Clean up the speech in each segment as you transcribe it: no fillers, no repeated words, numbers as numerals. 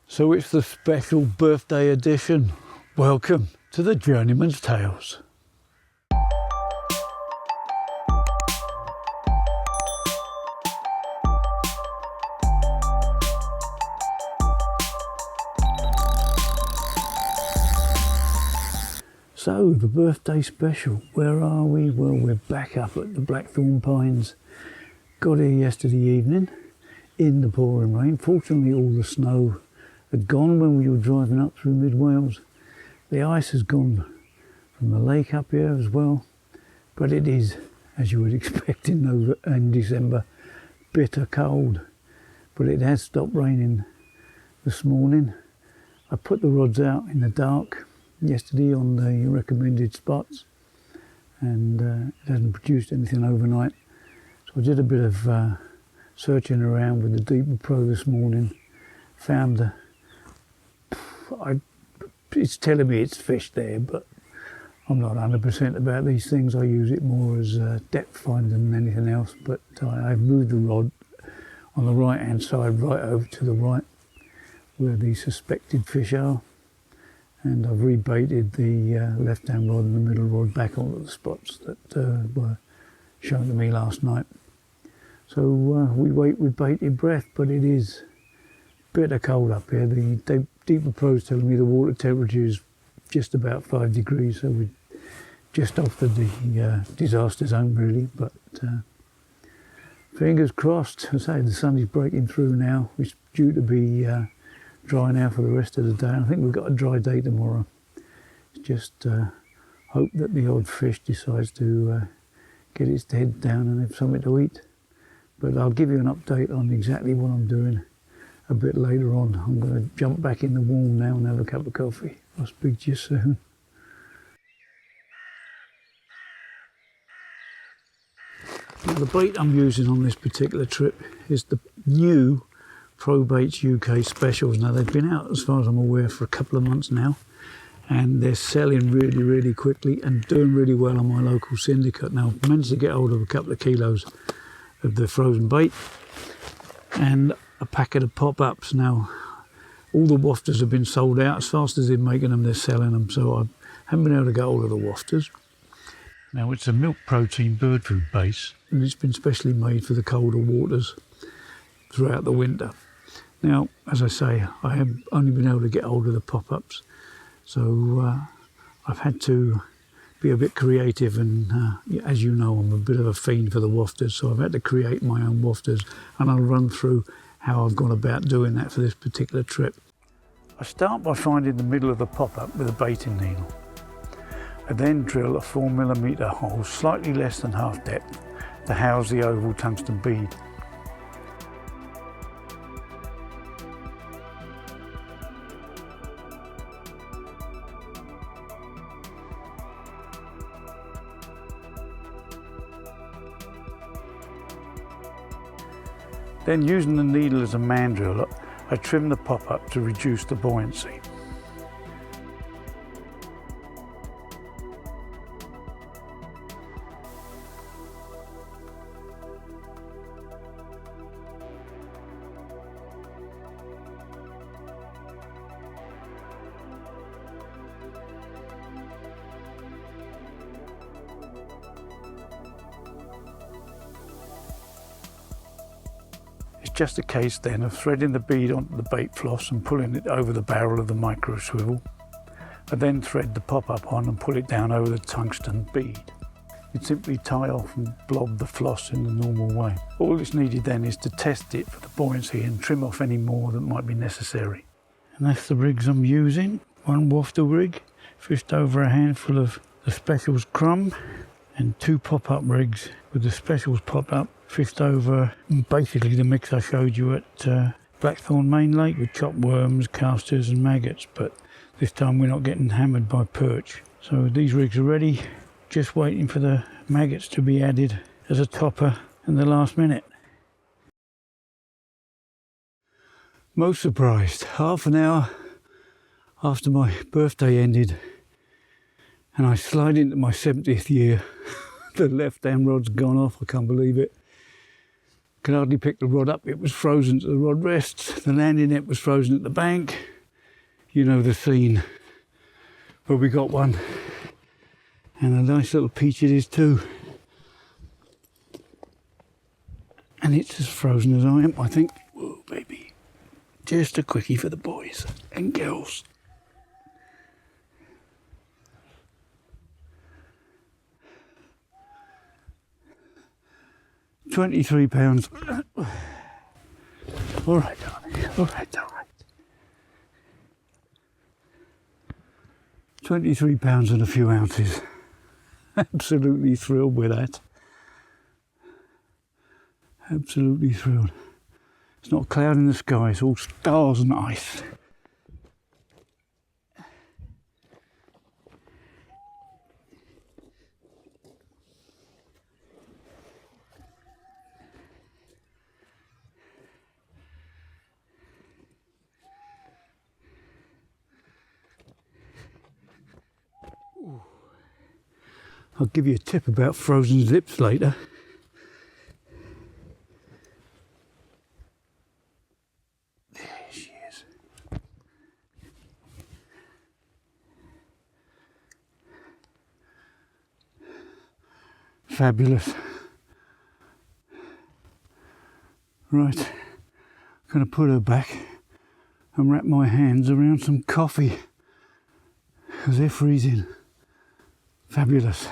So it's the special birthday edition. Welcome to the Journeyman's Tales. So the birthday special, where are we? Well, we're back up at the Blackthorn Pines. Got here yesterday evening in the pouring rain. Fortunately, all the snow had gone when we were driving up through mid Wales. The ice has gone from the lake up here as well, but it is, as you would expect in December, bitter cold. But it has stopped raining this morning. I put the rods out in the dark yesterday on the recommended spots, and it hasn't produced anything overnight. So I did a bit of searching around with the Deeper Pro this morning. Found it's telling me it's fish there, but I'm not 100% about these things. I use it more as depth finder than anything else. But I've moved the rod on the right hand side right over to the right where the suspected fish are, and I've rebaited the left hand rod and the middle rod back onto the spots that were shown to me last night. So we wait with bated breath, but it is bitter cold up here. The Deeper Pro's telling me the water temperature is just about 5 degrees, so we're just off the disaster zone really. But fingers crossed. I say the sun is breaking through now. It's due to be dry now for the rest of the day. I think we've got a dry day tomorrow. Just hope that the odd fish decides to get its head down and have something to eat. But I'll give you an update on exactly what I'm doing a bit later on. I'm going to jump back in the warm now and have a cup of coffee. I'll speak to you soon. Now, the bait I'm using on this particular trip is the new Pro Baits UK Specials. Now, they've been out, as far as I'm aware, for a couple of months now, and they're selling really, really quickly and doing really well on my local syndicate. Now, I've managed to get hold of a couple of kilos of the frozen bait and a packet of pop-ups. Now, all the wafters have been sold out. As fast as they're making them, they're selling them, so I haven't been able to get hold of the wafters. Now, it's a milk protein bird food base, and it's been specially made for the colder waters throughout the winter. Now, as I say, I have only been able to get hold of the pop-ups, so I've had to be a bit creative, and as you know, I'm a bit of a fiend for the wafters, so I've had to create my own wafters, and I'll run through how I've gone about doing that for this particular trip. I start by finding the middle of the pop-up with a baiting needle. I then drill a 4mm hole slightly less than half depth to house the oval tungsten bead. Then, using the needle as a mandrill, I trim the pop-up to reduce the buoyancy. Just a case then of threading the bead onto the bait floss and pulling it over the barrel of the micro swivel. I then thread the pop-up on and pull it down over the tungsten bead. You'd simply tie off and blob the floss in the normal way. All that's needed then is to test it for the buoyancy and trim off any more that might be necessary. And that's the rigs I'm using. One Wafter rig, fished over a handful of the Specials crumb, and 2 pop-up rigs with the Specials pop-up fished over basically the mix I showed you at Blackthorn Main Lake with chopped worms, casters and maggots, but this time we're not getting hammered by perch. So these rigs are ready, just waiting for the maggots to be added as a topper in the last minute. Most surprised, half an hour after my birthday ended and I slide into my 70th year. The left hand rod's gone off, I can't believe it. Could hardly pick the rod up. It was frozen to the rod rest. The landing net was frozen at the bank. You know the scene. But we got one. And a nice little peach it is too. And it's as frozen as I am, I think. Whoa, baby. Just a quickie for the boys and girls. £23. All right, darling. All right, all right. £23 and a few ounces. Absolutely thrilled with that. Absolutely thrilled. It's not a cloud in the sky, it's all stars and ice. I'll give you a tip about frozen zips later. There she is. Fabulous. Right, I'm going to put her back and wrap my hands around some coffee because they're freezing. Fabulous.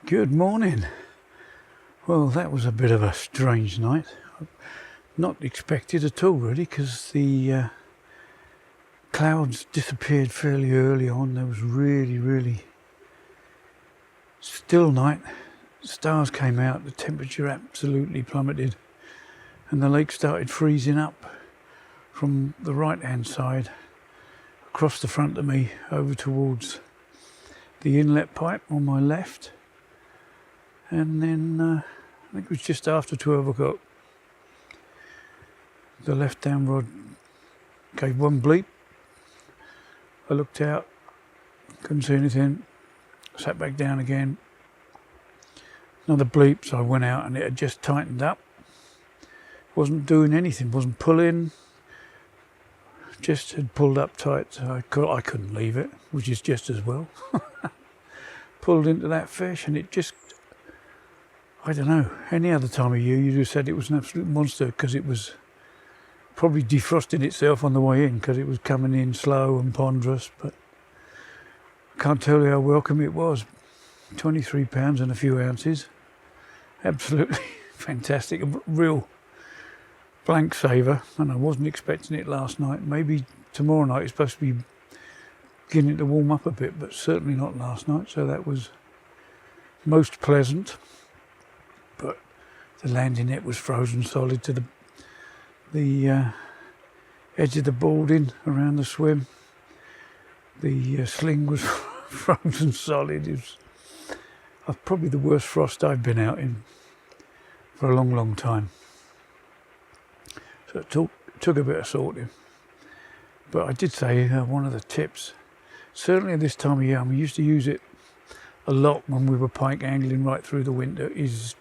Good morning. Well, that was a bit of a strange night. Not expected at all, really, because the clouds disappeared fairly early on. There was really still night. Stars came out, the temperature absolutely plummeted, and the lake started freezing up from the right hand side across the front of me over towards the inlet pipe on my left. And then I think it was just after 12 o'clock. The left down rod gave one bleep. I looked out, couldn't see anything, sat back down again. Another bleep, so I went out and it had just tightened up. Wasn't doing anything, wasn't pulling, just had pulled up tight, so I couldn't leave it, which is just as well. Pulled into that fish and it just, I don't know, any other time of year you'd have said it was an absolute monster because it was probably defrosting itself on the way in because it was coming in slow and ponderous, but I can't tell you how welcome it was. £23 and a few ounces. Absolutely fantastic, a real blank saver, and I wasn't expecting it last night. Maybe tomorrow night it's supposed to be beginning to warm up a bit, but certainly not last night, so that was most pleasant. But the landing net was frozen solid to the edge of the boarding around the swim. The sling was frozen solid. It was probably the worst frost I've been out in for a long time. So it took a bit of sorting. But I did say one of the tips certainly at this time of year, and we used to use it a lot when we were pike angling right through the winter, is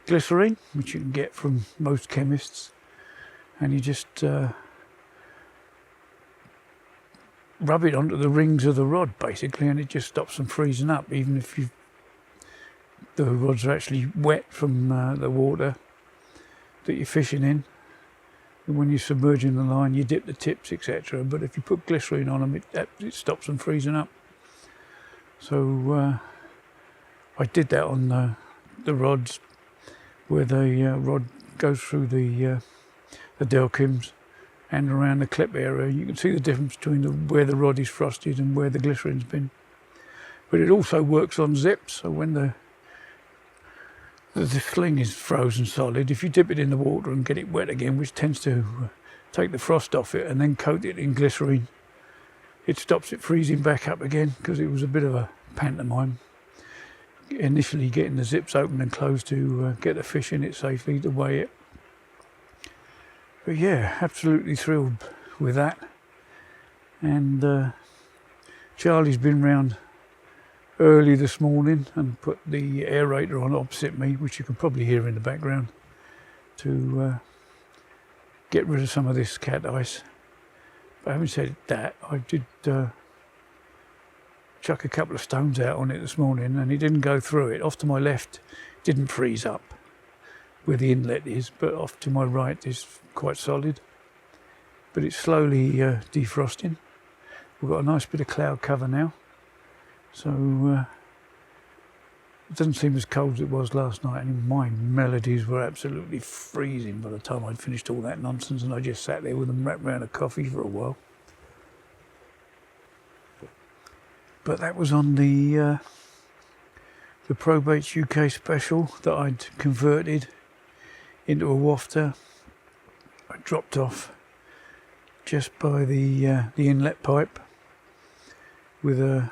glycerine, which you can get from most chemists, and you just rub it onto the rings of the rod basically, and it just stops them freezing up, even if the rods are actually wet from the water that you're fishing in. And when you're submerging the line, you dip the tips, etc. But if you put glycerine on them, it stops them freezing up. So I did that on the rods where the rod goes through the delkims and around the clip area. You can see the difference between where the rod is frosted and where the glycerine's been. But it also works on zips, so when the sling is frozen solid, if you dip it in the water and get it wet again, which tends to take the frost off it, and then coat it in glycerine, it stops it freezing back up again, because it was a bit of a pantomime initially getting the zips open and closed to get the fish in it safely to weigh it. But yeah, absolutely thrilled with that. And Charlie's been round early this morning and put the aerator on opposite me, which you can probably hear in the background, to get rid of some of this cat ice. But having said that, I did chuck a couple of stones out on it this morning, and it didn't go through it. Off to my left didn't freeze up where the inlet is, but off to my right is quite solid. But it's slowly defrosting. We've got a nice bit of cloud cover now, so it doesn't seem as cold as it was last night, and my melodies were absolutely freezing by the time I'd finished all that nonsense, and I just sat there with them wrapped around a coffee for a while. But that was on the Probates UK special that I'd converted into a wafter. I dropped off just by the inlet pipe with a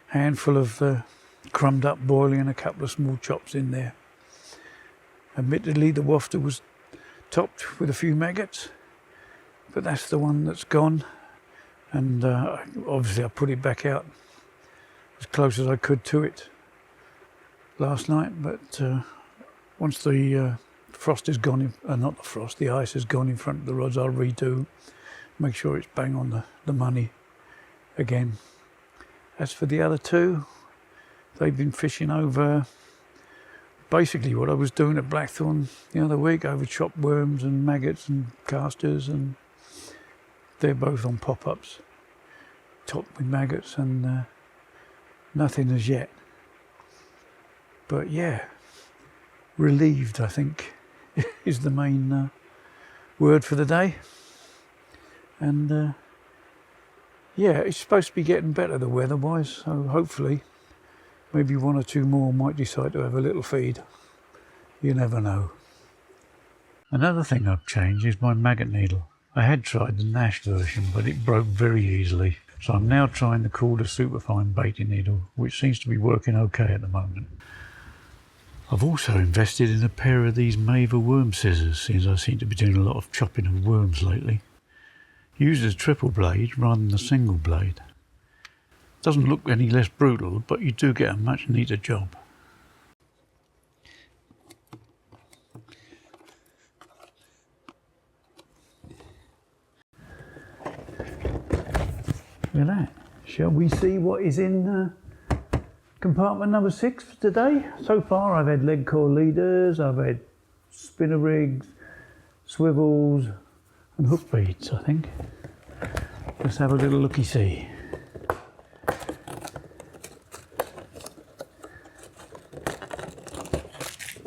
handful of crumbed up boiling and a couple of small chops in there. Admittedly, the wafter was topped with a few maggots, but that's the one that's gone, and obviously I put it back out as close as I could to it last night. But once the frost is gone, not the frost, the ice is gone in front of the rods, I'll redo, make sure it's bang on the money again. As for the other two, they've been fishing over basically what I was doing at Blackthorn the other week, over chopped worms and maggots and casters, and they're both on pop-ups, topped with maggots, and nothing as yet. But yeah, relieved, I think, is the main word for the day. And yeah, it's supposed to be getting better, the weather-wise, so hopefully maybe one or two more might decide to have a little feed. You never know. Another thing I've changed is my maggot needle. I had tried the Nash version, but it broke very easily. So I'm now trying the Calder Superfine baiting needle, which seems to be working okay at the moment. I've also invested in a pair of these Maver worm scissors, since I seem to be doing a lot of chopping of worms lately. Used as triple blade rather than a single blade. Doesn't look any less brutal, but you do get a much neater job. Look at that. Shall we see what is in compartment number 6 for today? So far I've had leg core leaders, I've had spinner rigs, swivels and hook beads, I think. Let's have a little looky-see.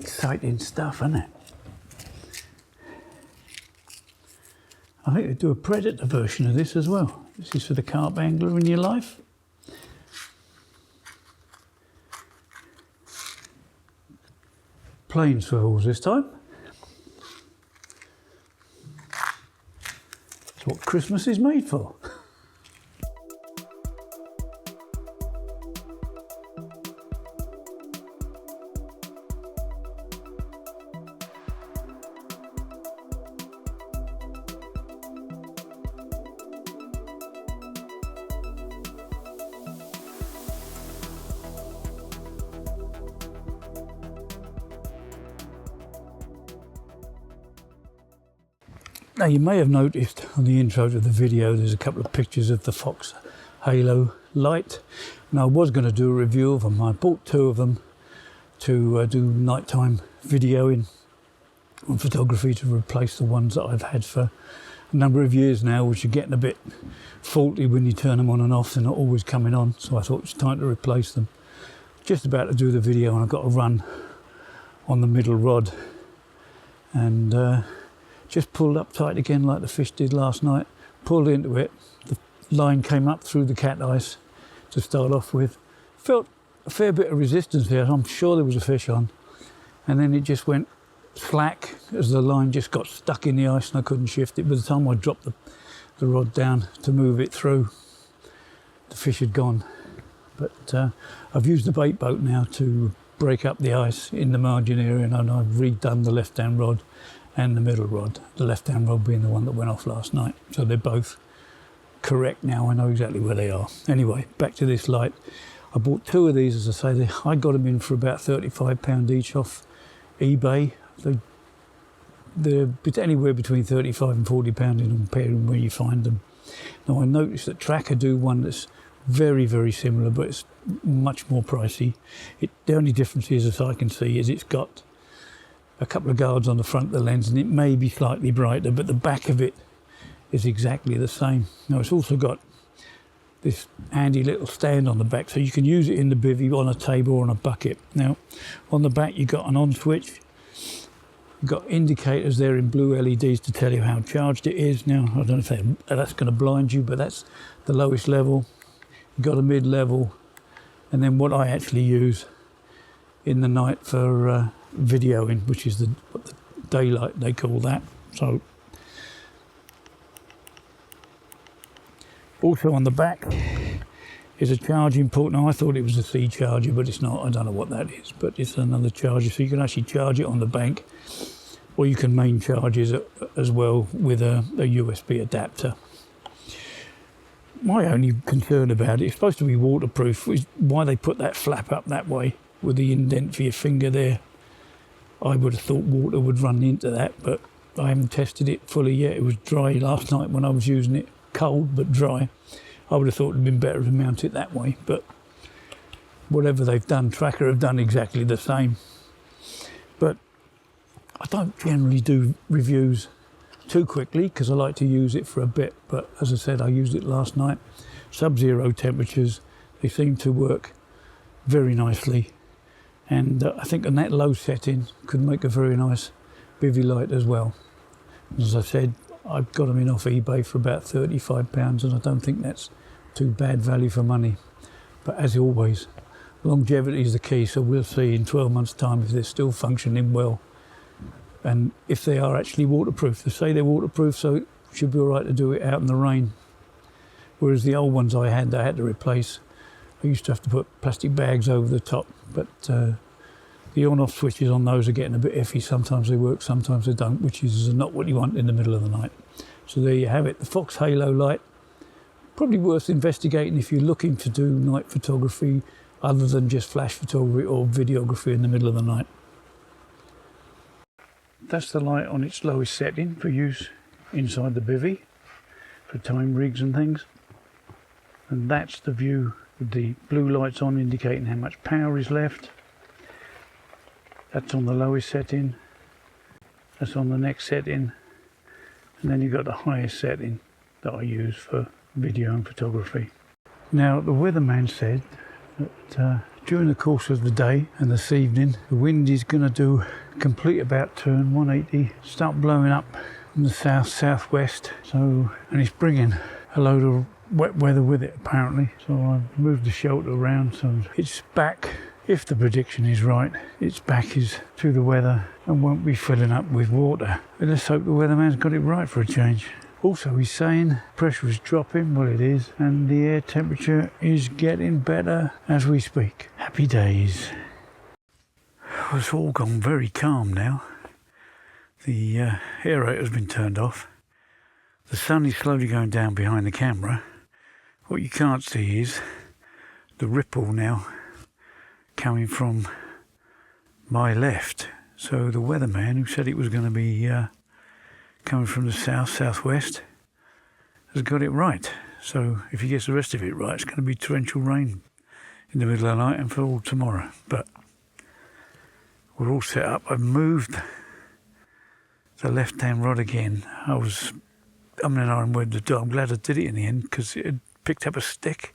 Exciting stuff, isn't it? I think they do a predator version of this as well. This is for the carp angler in your life. Plain swivels this time. That's what Christmas is made for. Now you may have noticed on the intro to the video there's a couple of pictures of the Fox Halo light. Now I was going to do a review of them. I bought 2 of them to do nighttime videoing and photography to replace the ones that I've had for a number of years now, which are getting a bit faulty when you turn them on and off. They're not always coming on, so I thought it's time to replace them. Just about to do the video and I've got to run on the middle rod, and just pulled up tight again like the fish did last night. Pulled into it, the line came up through the cat ice to start off with. Felt a fair bit of resistance there. I'm sure there was a fish on, and then it just went slack as the line just got stuck in the ice and I couldn't shift it. By the time I dropped the rod down to move it through, the fish had gone. But I've used the bait boat now to break up the ice in the margin area, and I've redone the left-hand rod and the middle rod, the left-hand rod being the one that went off last night. So they're both correct now. I know exactly where they are. Anyway, back to this light. I bought 2 of these, as I say. I got them in for about £35 each off eBay. They're anywhere between £35 and £40 depending where you find them. Now I noticed that Tracker do one that's very, very similar, but it's much more pricey. The only difference is, as I can see, is it's got a couple of guards on the front of the lens, and it may be slightly brighter, but the back of it is exactly the same. Now it's also got this handy little stand on the back, so you can use it in the bivvy, on a table or on a bucket. Now on the back you've got an on switch. You've got indicators there in blue LEDs to tell you how charged it is. Now I don't know if that's going to blind you, but that's the lowest level. You've got a mid-level, and then what I actually use in the night for videoing, which is what the daylight they call that. So also on the back is a charging port. Now I thought it was a C charger, but it's not. I don't know what that is, but it's another charger, so you can actually charge it on the bank, or you can main charge it as well with a USB adapter. My only concern about it's supposed to be waterproof, is why they put that flap up that way with the indent for your finger there. I would have thought water would run into that, but I haven't tested it fully yet. It was dry last night when I was using it, cold but dry. I would have thought it would have been better to mount it that way, but whatever they've done, Tracker have done exactly the same. But I don't generally do reviews too quickly because I like to use it for a bit, but as I said, I used it last night. Sub-zero temperatures, they seem to work very nicely, and I think on that low setting could make a very nice bivvy light as well. As I said, I've got them in off eBay for about £35, and I don't think that's too bad value for money. But as always, longevity is the key, so we'll see in 12 months' time if they're still functioning well, and if they are actually waterproof. They say they're waterproof, so it should be all right to do it out in the rain. Whereas the old ones I had to replace. I used to have to put plastic bags over the top, but the on-off switches on those are getting a bit iffy. Sometimes they work, sometimes they don't, which is not what you want in the middle of the night. So there you have it, the Fox Halo light. Probably worth investigating if you're looking to do night photography other than just flash photography or videography in the middle of the night. That's the light on its lowest setting for use inside the bivvy for time rigs and things. And that's the view with the blue lights on indicating how much power is left. That's on the lowest setting. That's on the next setting. And then you've got the highest setting that I use for video and photography. Now the weatherman said that during the course of the day and this evening the wind is going to do complete about turn 180, start blowing up from the south-southwest, so, and it's bringing a load of wet weather with it apparently. So I've moved the shelter around, so it's back, if the prediction is right, its back is to the weather and won't be filling up with water. But let's hope the weatherman's got it right for a change. Also he's saying pressure is dropping, well it is, and the air temperature is getting better as we speak. Happy days. Well, it's all gone very calm now. The aerator's been turned off. The sun is slowly going down behind the camera. What you can't see is the ripple now coming from my left. So the weatherman who said it was going to be coming from the southwest has got it right. So if he gets the rest of it right, it's going to be torrential rain in the middle of the night and for all tomorrow. But we're all set up. I've moved the left-hand rod again. I'm glad I did it in the end because it had picked up a stick,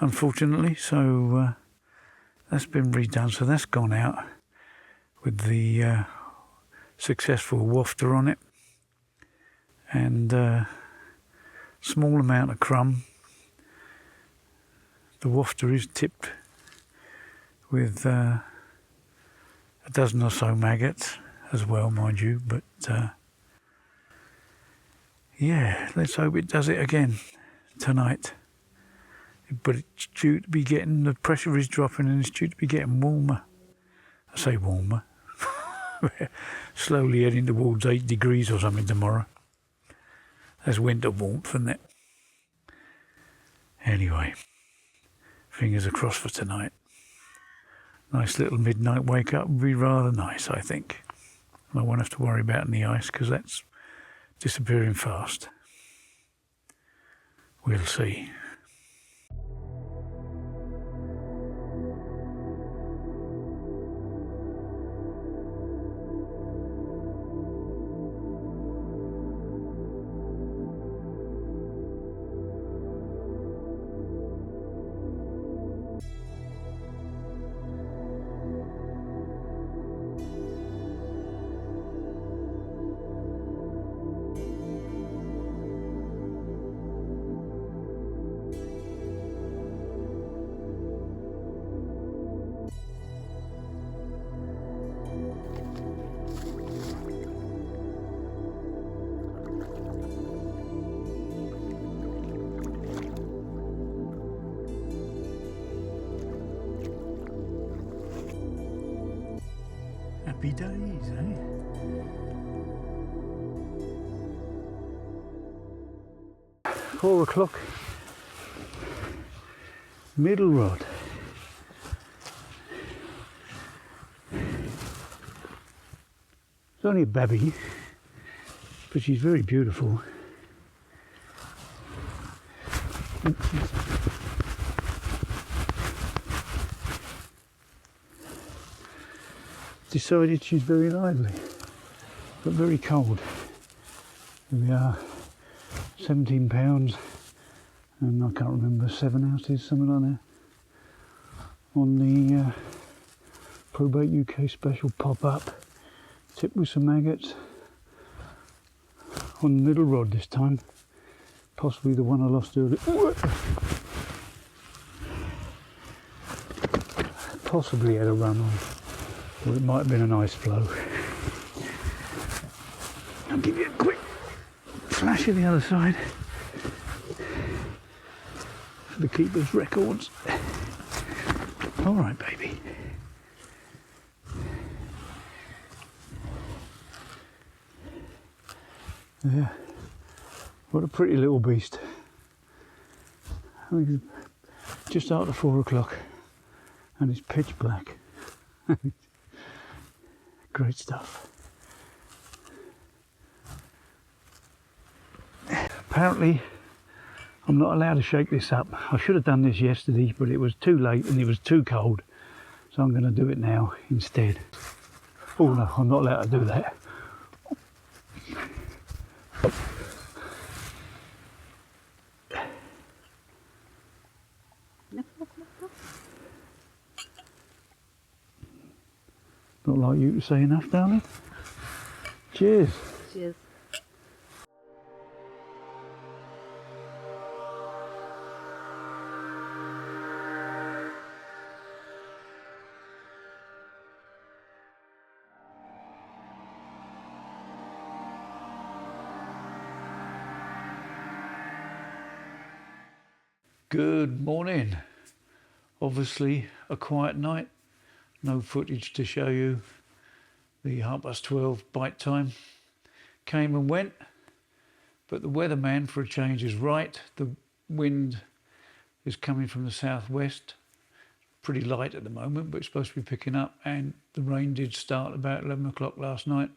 unfortunately. So that's been redone. So that's gone out with the successful wafter on it, and small amount of crumb. The wafter is tipped with a dozen or so maggots as well, mind you, but yeah, let's hope it does it again tonight. But it's due to be getting, the pressure is dropping and it's due to be getting warmer. I say warmer. Slowly heading towards 8 degrees or something tomorrow. That's winter warmth, isn't it? Anyway, fingers are crossed for tonight. Nice little midnight wake up would be rather nice, I think. I won't have to worry about any ice because that's disappearing fast. We'll see. Happy days, eh? Four o'clock, middle rod. It's only a babby, but she's very beautiful. Decided she's very lively, but very cold. Here we are, 17 pounds, and I can't remember, 7 ounces, something like that, on the Probate UK special pop-up, tipped with some maggots, on the middle rod this time, possibly the one I lost earlier. Possibly had a run on. Or it might have been an ice flow. I'll give you a quick flash of the other side for the keeper's records. All right, baby. Yeah, what a pretty little beast. I mean, just after 4 o'clock and it's pitch black. Great stuff. Apparently I'm not allowed to shake this up. I should have done this yesterday, but it was too late and it was too cold, so I'm going to do it now instead. Oh no, I'm not allowed to do that. Not like you to say enough, darling. Cheers. Cheers. Good morning. Obviously a quiet night. No footage to show you. The 12:30 bite time came and went, but the weatherman for a change is right. The wind is coming from the southwest, pretty light at the moment, but it's supposed to be picking up, and the rain did start about 11 o'clock last night,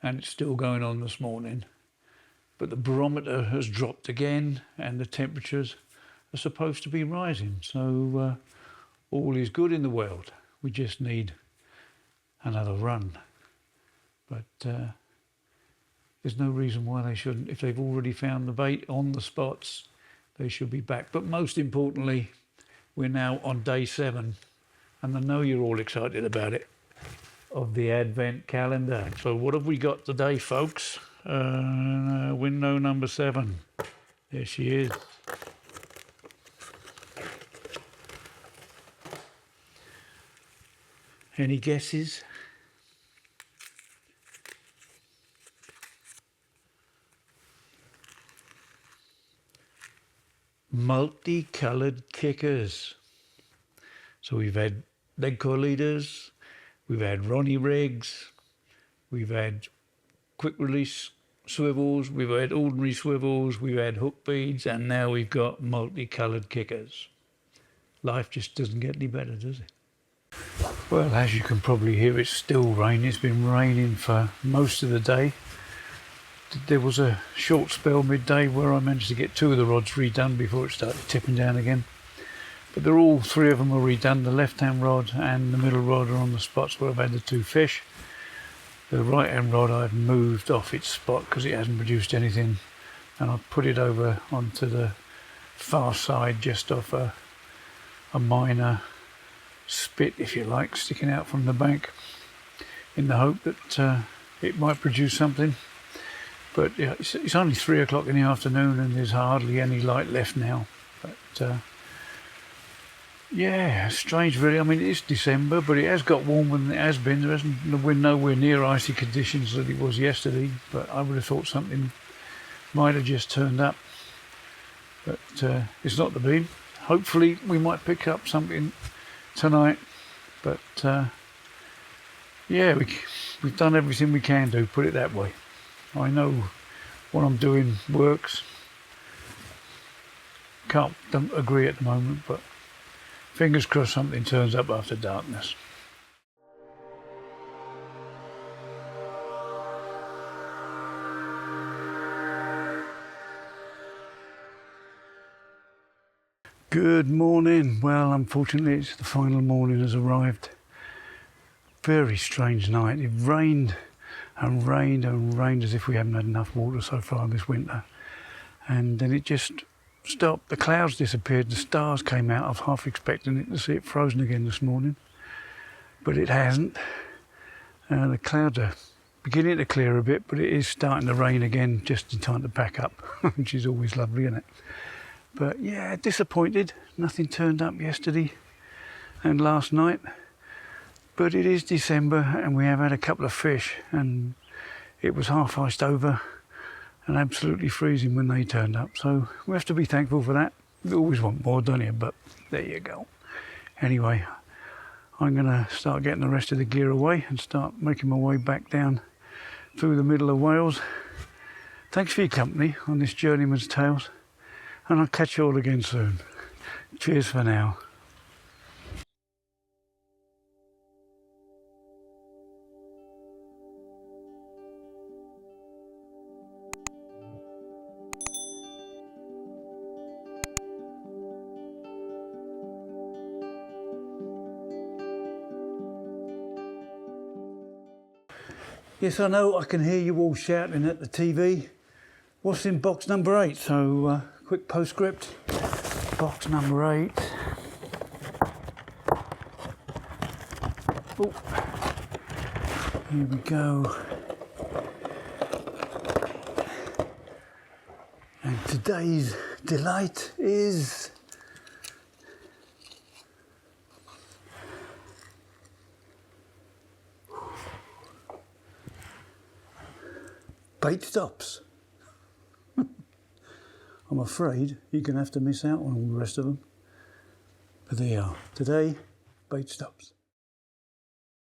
and it's still going on this morning. But the barometer has dropped again, and the temperatures are supposed to be rising. So all is good in the world. We just need another run. But there's no reason why they shouldn't. If they've already found the bait on the spots, they should be back. But most importantly, we're now on day 7, and I know you're all excited about it, of the Advent calendar. So what have we got today, folks? Window number 7. There she is. Any guesses? Multicoloured kickers. So we've had leg coil leaders, we've had Ronnie rigs, we've had quick release swivels, we've had ordinary swivels, we've had hook beads, and now we've got multicoloured kickers. Life just doesn't get any better, does it? Well, as you can probably hear, it's still raining. It's been raining for most of the day. There was a short spell midday where I managed to get 2 of the rods redone before it started tipping down again. But they're all 3 of them are redone. The left-hand rod and the middle rod are on the spots where I've had the 2 fish. The right-hand rod I've moved off its spot because it hasn't produced anything, and I've put it over onto the far side just off a minor spit, if you like, sticking out from the bank, in the hope that it might produce something. But yeah, it's only 3 o'clock in the afternoon and there's hardly any light left now. But yeah, strange really. I mean, it's December, but it has got warmer than it has been. We're nowhere near icy conditions that it was yesterday, but I would have thought something might have just turned up. But it's not to be. Hopefully we might pick up something tonight. But yeah, we've done everything we can do, put it that way. I know what I'm doing works. Don't agree at the moment, but fingers crossed something turns up after darkness. Good morning. Well, unfortunately, it's the final morning has arrived. Very strange night. It rained and rained and rained as if we haven't had enough water so far this winter. And then it just stopped. The clouds disappeared. The stars came out. I was half expecting it to see it frozen again this morning, but it hasn't. The clouds are beginning to clear a bit, but it is starting to rain again just in time to pack up, which is always lovely, isn't it? But yeah, disappointed. Nothing turned up yesterday and last night. But it is December and we have had a couple of fish, and it was half iced over and absolutely freezing when they turned up. So we have to be thankful for that. You always want more, don't you? But there you go. Anyway, I'm going to start getting the rest of the gear away and start making my way back down through the middle of Wales. Thanks for your company on this Journeyman's Tales, and I'll catch you all again soon. Cheers for now. Yes, I know, I can hear you all shouting at the TV. What's in box number 8? So, quick postscript. Box number 8. Oh, here we go. And today's delight is bait stops. I'm afraid you're going to have to miss out on all the rest of them. But there you are. Today, bait stops.